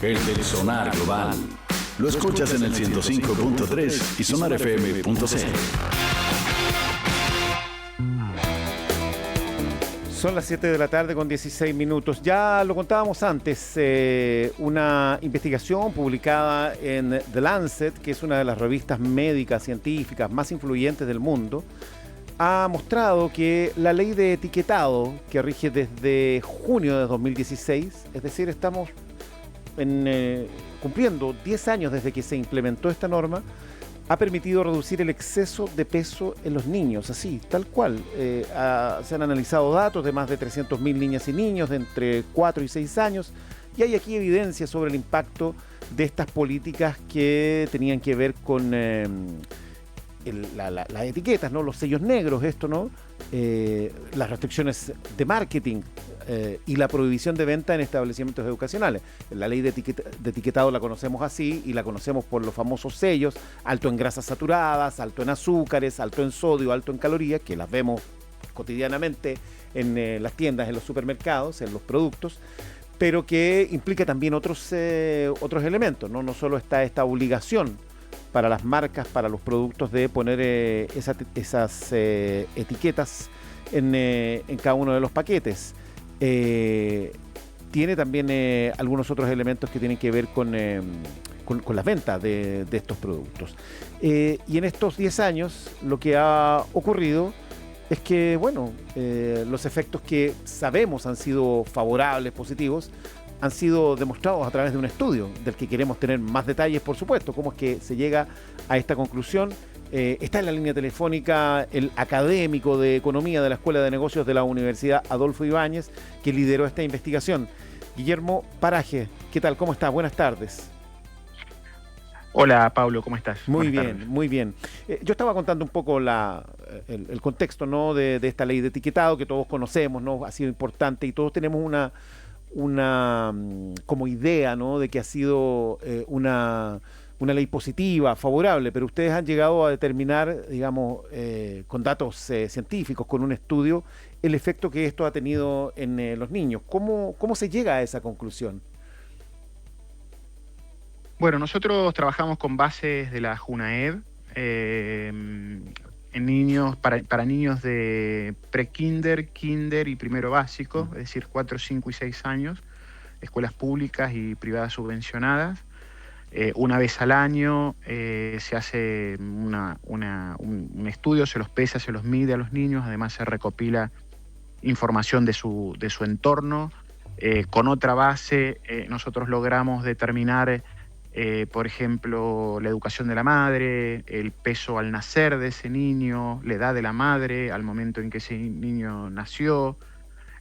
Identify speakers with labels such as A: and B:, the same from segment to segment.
A: el del Sonar Global. Lo escuchas en el 105.3 y sonarfm.cl.
B: Son las 7 de la tarde con 16 minutos. Ya lo contábamos antes, una investigación publicada en The Lancet, que es una de las revistas médicas científicas más influyentes del mundo, ha mostrado que la ley de etiquetado que rige desde junio de 2016, es decir, estamos cumpliendo 10 años desde que se implementó esta norma, ha permitido reducir el exceso de peso en los niños, así, tal cual. Se han analizado datos de más de 300.000 niñas y niños de entre 4 y 6 años, y hay aquí evidencia sobre el impacto de estas políticas que tenían que ver con las etiquetas, ¿no? Los sellos negros, esto, ¿no? Las restricciones de marketing y la prohibición de venta en establecimientos educacionales. La ley de etiquetado la conocemos así y la conocemos por los famosos sellos: alto en grasas saturadas, alto en azúcares, alto en sodio, alto en calorías, que las vemos cotidianamente en las tiendas, en los supermercados, en los productos, pero que implica también otros elementos, ¿no? No solo está esta obligación para las marcas, para los productos, de poner esas etiquetas en cada uno de los paquetes. Tiene también algunos otros elementos que tienen que ver con las ventas de estos productos. Y en estos 10 años lo que ha ocurrido es que, bueno, los efectos que sabemos han sido favorables, positivos, han sido demostrados a través de un estudio del que queremos tener más detalles, por supuesto. ¿Cómo es que se llega a esta conclusión? Está en la línea telefónica el académico de Economía de la Escuela de Negocios de la Universidad Adolfo Ibáñez, que lideró esta investigación. Guillermo Paraje, ¿qué tal? ¿Cómo estás? Buenas tardes.
C: Hola, Pablo, ¿cómo estás?
B: Muy bien, muy bien. Yo estaba contando un poco el contexto, ¿no? de esta ley de etiquetado que todos conocemos, ¿no? Ha sido importante y todos tenemos una como idea, ¿no? De que ha sido una ley positiva, favorable, pero ustedes han llegado a determinar, digamos, con datos científicos, con un estudio, el efecto que esto ha tenido en los niños. ¿Cómo se llega a esa conclusión?
C: Bueno, nosotros trabajamos con bases de la JUNAEV en niños, para niños de pre-kinder, kinder y primero básico, es decir, 4, 5 y 6 años, escuelas públicas y privadas subvencionadas. Una vez al año se hace un estudio, se los pesa, se los mide a los niños, además se recopila información de su entorno. Con otra base nosotros logramos determinar, por ejemplo, la educación de la madre, el peso al nacer de ese niño, la edad de la madre al momento en que ese niño nació,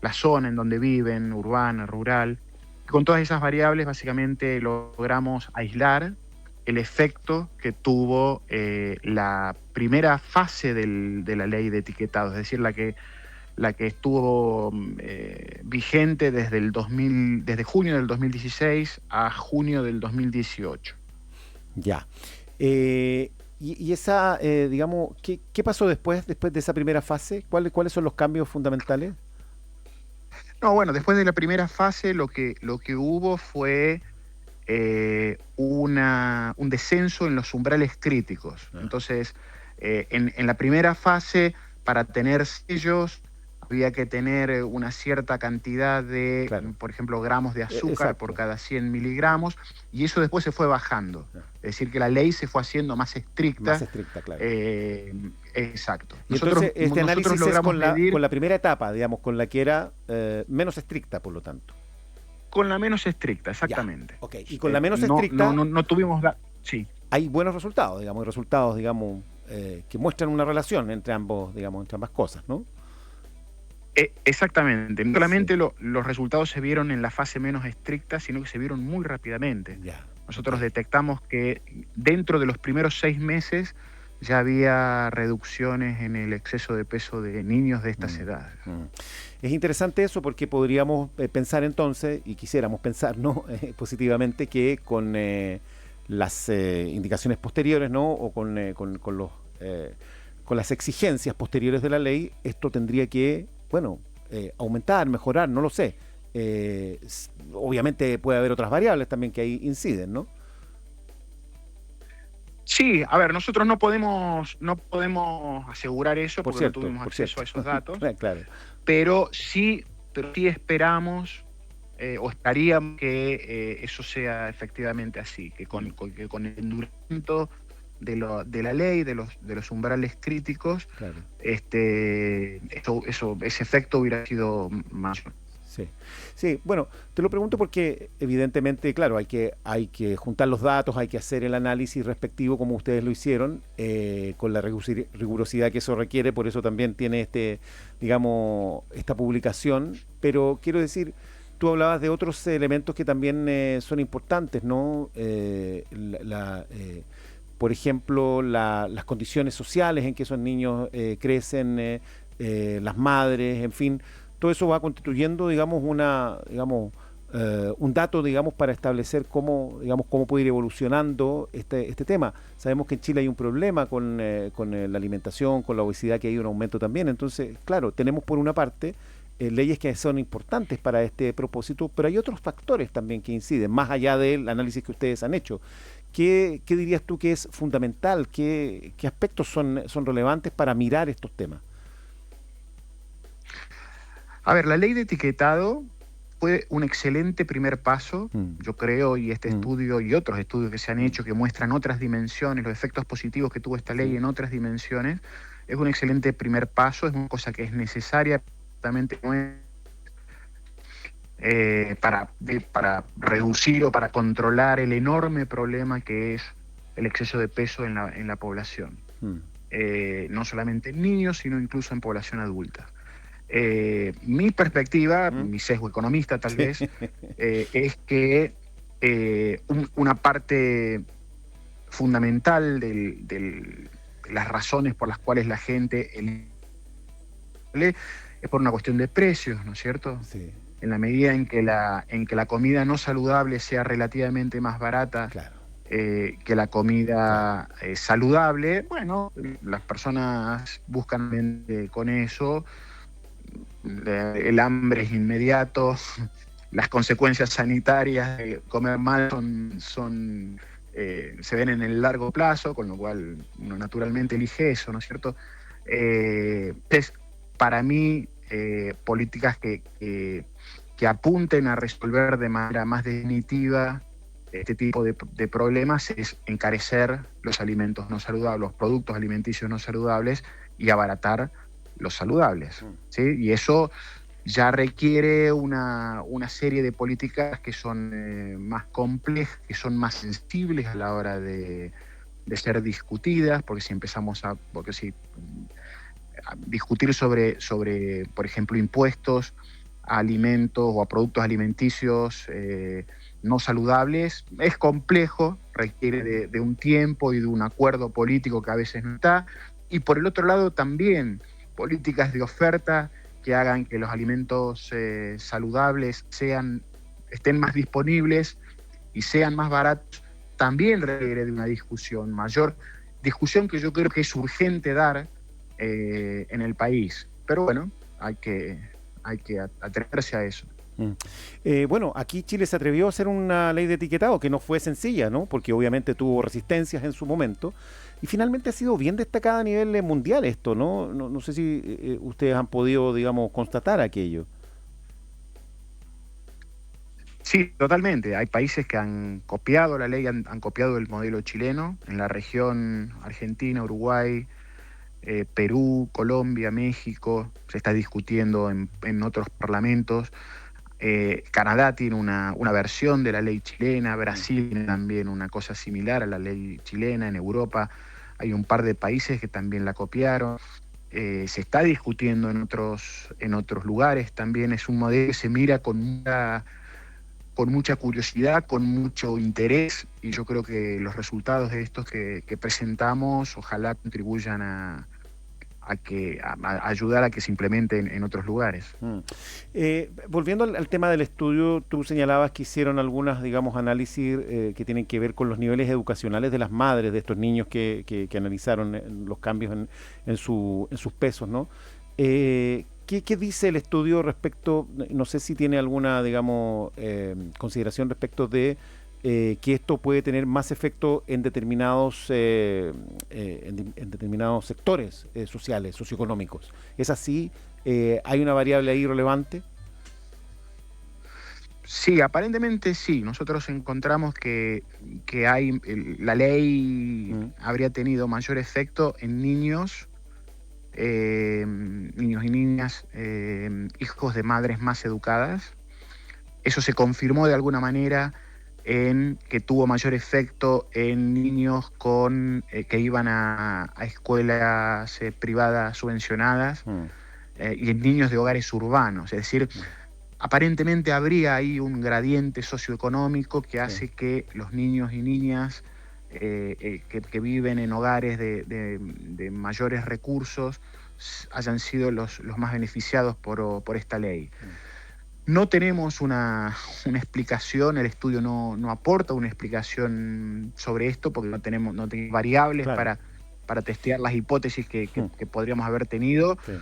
C: la zona en donde viven, urbana, rural. Con todas esas variables, básicamente, logramos aislar el efecto que tuvo la primera fase de la ley de etiquetado, es decir, la que estuvo vigente desde junio del 2016 a junio del 2018.
B: Ya. Y esa, digamos, ¿qué pasó después de esa primera fase? ¿Cuáles son los cambios fundamentales?
C: No, bueno, después de la primera fase lo que hubo fue un descenso en los umbrales críticos. Entonces, en la primera fase, para tener sellos, había que tener una cierta cantidad de, claro, por ejemplo, gramos de azúcar. Exacto, por cada 100 miligramos, y eso después se fue bajando. Es decir, que la ley se fue haciendo más estricta.
B: Más estricta, claro.
C: Exacto.
B: Y entonces este análisis es con la primera etapa, digamos, con la que era menos estricta, por lo tanto.
C: Con la menos estricta, exactamente.
B: Ya, okay. Y con la menos estricta...
C: No tuvimos... Sí.
B: Hay buenos resultados, digamos, que muestran una relación entre ambas cosas, ¿no?
C: Exactamente. No solamente los resultados se vieron en la fase menos estricta, sino que se vieron muy rápidamente. Nosotros detectamos que dentro de los primeros 6 meses ya había reducciones en el exceso de peso de niños de estas edades.
B: Es interesante eso, porque podríamos pensar entonces, y quisiéramos pensar, ¿no? Positivamente, que con las indicaciones posteriores, ¿no? O con las exigencias posteriores de la ley, esto tendría que, bueno, aumentar, mejorar, no lo sé. obviamente puede haber otras variables también que ahí inciden, ¿no?
C: Sí, a ver, nosotros no podemos asegurar eso
B: Por
C: porque
B: cierto,
C: no tuvimos
B: por
C: acceso
B: cierto.
C: a esos datos,
B: Claro.
C: pero sí esperamos o estaríamos que eso sea efectivamente así, que con el enduramiento de la ley, de los umbrales críticos,
B: Claro.
C: ese efecto hubiera sido mayor.
B: Sí, sí, bueno, te lo pregunto porque evidentemente, claro, hay que juntar los datos, hay que hacer el análisis respectivo como ustedes lo hicieron, con la rigurosidad que eso requiere, por eso también tiene digamos, esta publicación, pero quiero decir, tú hablabas de otros elementos que también son importantes, ¿no? Por ejemplo, las condiciones sociales en que esos niños crecen, las madres, en fin, todo eso va constituyendo, digamos, un dato, digamos, para establecer cómo puede ir evolucionando este tema. Sabemos que en Chile hay un problema con la alimentación, con la obesidad, que hay un aumento también. Entonces, claro, tenemos por una parte leyes que son importantes para este propósito, pero hay otros factores también que inciden, más allá del análisis que ustedes han hecho. ¿Qué dirías tú que es fundamental? ¿Qué aspectos son relevantes para mirar estos temas?
C: A ver, la ley de etiquetado fue un excelente primer paso, yo creo, y este estudio y otros estudios que se han hecho que muestran otras dimensiones, los efectos positivos que tuvo esta ley en otras dimensiones, es un excelente primer paso, es una cosa que es necesaria, absolutamente no es, para reducir o para controlar el enorme problema que es el exceso de peso en la población. No solamente en niños, sino incluso en población adulta. Mi perspectiva, mi sesgo economista tal vez, es que una parte fundamental de las razones por las cuales la gente es por una cuestión de precios, ¿no es cierto?
B: Sí.
C: En la medida en que la comida no saludable sea relativamente más barata,
B: Claro.
C: Que la comida saludable, bueno, las personas buscan con eso. El hambre es inmediato, las consecuencias sanitarias de comer mal se ven en el largo plazo, con lo cual uno naturalmente elige eso, ¿no es cierto? Es para mí políticas que apunten a resolver de manera más definitiva este tipo de problemas es encarecer los alimentos no saludables, los productos alimenticios no saludables y abaratar los saludables, ¿sí? Y eso ya requiere una serie de políticas que son más complejas, que son más sensibles a la hora de ser discutidas, porque si empezamos a discutir sobre, por ejemplo, impuestos a alimentos o a productos alimenticios no saludables, es complejo, requiere de un tiempo y de un acuerdo político que a veces no está, y por el otro lado también políticas de oferta que hagan que los alimentos saludables estén más disponibles y sean más baratos, también requiere de una discusión mayor, discusión que yo creo que es urgente dar en el país. Pero bueno, hay que atreverse a eso.
B: Bueno, aquí Chile se atrevió a hacer una ley de etiquetado que no fue sencilla, ¿no? Porque obviamente tuvo resistencias en su momento y finalmente ha sido bien destacada a nivel mundial esto, ¿no? No sé si ustedes han podido, digamos, constatar aquello.
C: Sí, totalmente. Hay países que han copiado la ley, han copiado el modelo chileno. En la región Argentina, Uruguay, Perú, Colombia, México, se está discutiendo en otros parlamentos. Canadá tiene una versión de la ley chilena, Brasil tiene también una cosa similar a la ley chilena, en Europa hay un par de países que también la copiaron. Se está discutiendo en otros lugares también. Es un modelo que se mira con mucha curiosidad, con mucho interés, y yo creo que los resultados de estos que presentamos ojalá contribuyan a ayudar a que se implementen en otros lugares.
B: Volviendo al tema del estudio, tú señalabas que hicieron algunas, digamos, análisis que tienen que ver con los niveles educacionales de las madres de estos niños que analizaron los cambios en sus pesos, ¿no? ¿Qué dice el estudio respecto, no sé si tiene alguna, digamos, consideración respecto de que esto puede tener más efecto en determinados determinados sectores sociales, socioeconómicos? ¿Es así? ¿Hay una variable ahí relevante?
C: Sí, aparentemente sí. Nosotros encontramos que la ley habría tenido mayor efecto en niños y niñas, hijos de madres más educadas. Eso se confirmó de alguna manera en que tuvo mayor efecto en niños que iban a escuelas privadas subvencionadas y en niños de hogares urbanos. Es decir, aparentemente habría ahí un gradiente socioeconómico que hace que los niños y niñas que viven en hogares de mayores recursos hayan sido los más beneficiados por esta ley. No tenemos una explicación, el estudio no aporta una explicación sobre esto porque no tenemos variables para testear las hipótesis que podríamos haber tenido. Sí.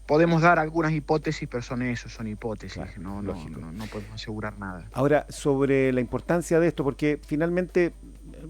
C: Podemos dar algunas hipótesis, pero son hipótesis, claro, no podemos asegurar nada.
B: Ahora, sobre la importancia de esto, porque finalmente,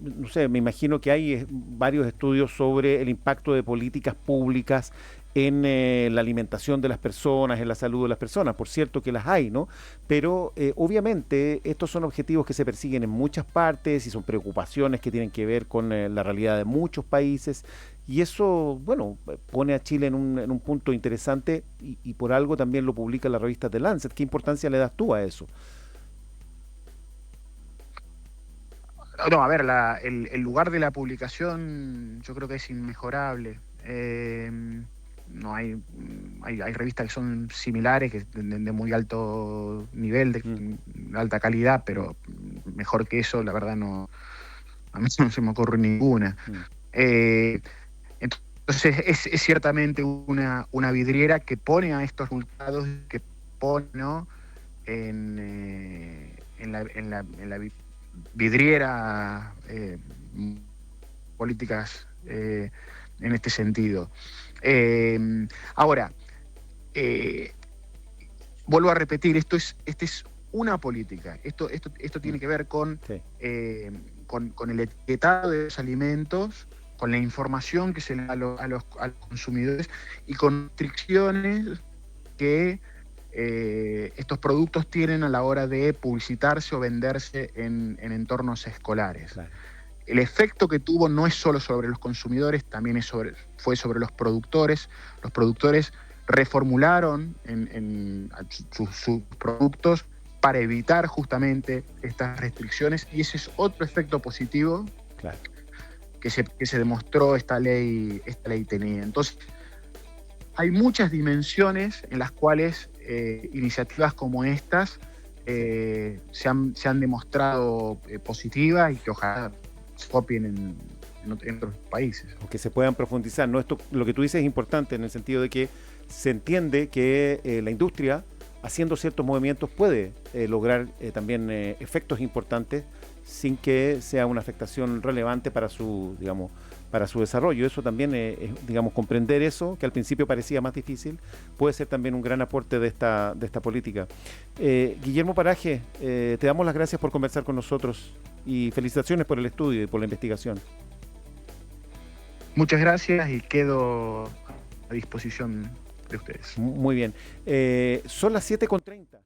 B: no sé, me imagino que hay varios estudios sobre el impacto de políticas públicas en la alimentación de las personas, en la salud de las personas. Por cierto que las hay, ¿no? Pero obviamente estos son objetivos que se persiguen en muchas partes y son preocupaciones que tienen que ver con la realidad de muchos países. Y eso, bueno, pone a Chile en un punto interesante y por algo también lo publica la revista The Lancet. ¿Qué importancia le das tú a eso?
C: No, a ver, el lugar de la publicación yo creo que es inmejorable. No hay revistas que son similares, que de muy alto nivel, de alta calidad, pero mejor que eso, la verdad, no, a mí no se me ocurre ninguna. Entonces es ciertamente una vidriera que pone a estos resultados, que pone, ¿no?, en la vidriera políticas en este sentido. Ahora, vuelvo a repetir, esta es una política. Esto tiene que ver con el etiquetado de los alimentos, con la información que se le da a los consumidores y con restricciones que estos productos tienen a la hora de publicitarse o venderse en entornos escolares. Claro. El efecto que tuvo no es solo sobre los consumidores, también fue sobre los productores. Los productores reformularon sus productos para evitar justamente estas restricciones, y ese es otro efecto positivo, claro, que se demostró esta ley tenía. Entonces, hay muchas dimensiones en las cuales iniciativas como estas se han demostrado positivas y que ojalá se copien en otros países.
B: O que se puedan profundizar, ¿no? Esto, lo que tú dices es importante en el sentido de que se entiende que la industria, haciendo ciertos movimientos, puede lograr también efectos importantes sin que sea una afectación relevante para su desarrollo. Eso también, digamos, comprender eso, que al principio parecía más difícil, puede ser también un gran aporte de esta política. Guillermo Paraje, te damos las gracias por conversar con nosotros y felicitaciones por el estudio y por la investigación.
C: Muchas gracias y quedo a disposición de ustedes.
B: Muy bien. Son las 7:30.